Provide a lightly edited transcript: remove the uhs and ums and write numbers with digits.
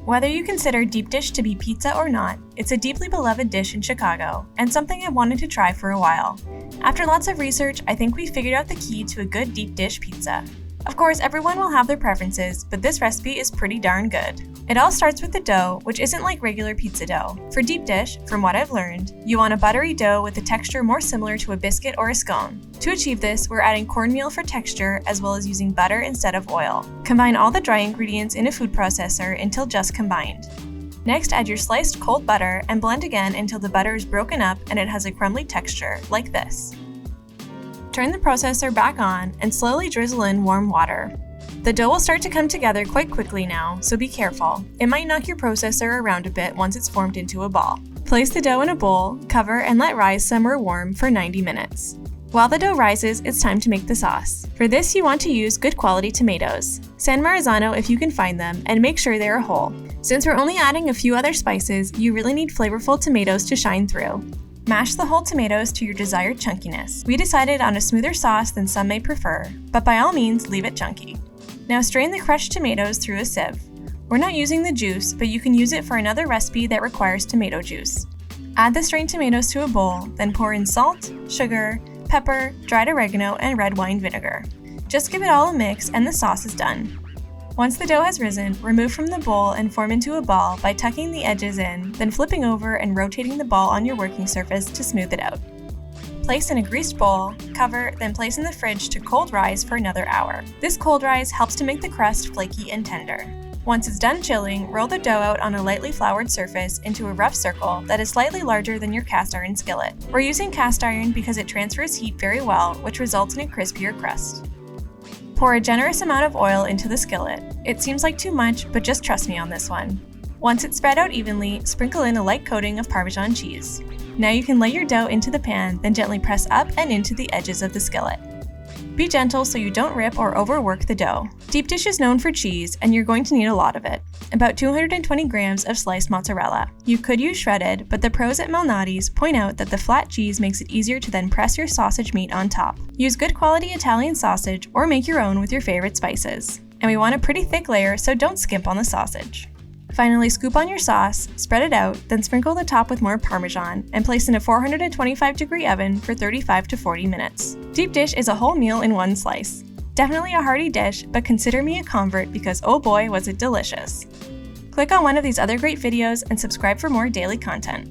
Whether you consider deep dish to be pizza or not, it's a deeply beloved dish in Chicago, and something I've wanted to try for a while. After lots of research, I think we figured out the key to a good deep dish pizza. Of course, everyone will have their preferences, but this recipe is pretty darn good. It all starts with the dough, which isn't like regular pizza dough. For deep dish, from what I've learned, you want a buttery dough with a texture more similar to a biscuit or a scone. To achieve this, we're adding cornmeal for texture as well as using butter instead of oil. Combine all the dry ingredients in a food processor until just combined. Next, add your sliced cold butter and blend again until the butter is broken up and it has a crumbly texture, like this. Turn the processor back on and slowly drizzle in warm water. The dough will start to come together quite quickly now, so be careful. It might knock your processor around a bit once it's formed into a ball. Place the dough in a bowl, cover, and let rise somewhere warm for 90 minutes. While the dough rises, it's time to make the sauce. For this, you want to use good quality tomatoes. San Marzano if you can find them, and make sure they are whole. Since we're only adding a few other spices, you really need flavorful tomatoes to shine through. Mash the whole tomatoes to your desired chunkiness. We decided on a smoother sauce than some may prefer, but by all means, leave it chunky. Now strain the crushed tomatoes through a sieve. We're not using the juice, but you can use it for another recipe that requires tomato juice. Add the strained tomatoes to a bowl, then pour in salt, sugar, pepper, dried oregano, and red wine vinegar. Just give it all a mix and the sauce is done. Once the dough has risen, remove from the bowl and form into a ball by tucking the edges in, then flipping over and rotating the ball on your working surface to smooth it out. Place in a greased bowl, cover, then place in the fridge to cold rise for another hour. This cold rise helps to make the crust flaky and tender. Once it's done chilling, roll the dough out on a lightly floured surface into a rough circle that is slightly larger than your cast iron skillet. We're using cast iron because it transfers heat very well, which results in a crispier crust. Pour a generous amount of oil into the skillet. It seems like too much, but just trust me on this one. Once it's spread out evenly, sprinkle in a light coating of Parmesan cheese. Now you can lay your dough into the pan, then gently press up and into the edges of the skillet. Be gentle so you don't rip or overwork the dough. Deep dish is known for cheese, and you're going to need a lot of it. About 220 grams of sliced mozzarella. You could use shredded, but the pros at Malnati's point out that the flat cheese makes it easier to then press your sausage meat on top. Use good quality Italian sausage or make your own with your favorite spices. And we want a pretty thick layer, so don't skimp on the sausage. Finally, scoop on your sauce, spread it out, then sprinkle the top with more Parmesan, and place in a 425-degree oven for 35 to 40 minutes. Deep dish is a whole meal in one slice. Definitely a hearty dish, but consider me a convert because oh boy was it delicious. Click on one of these other great videos and subscribe for more daily content.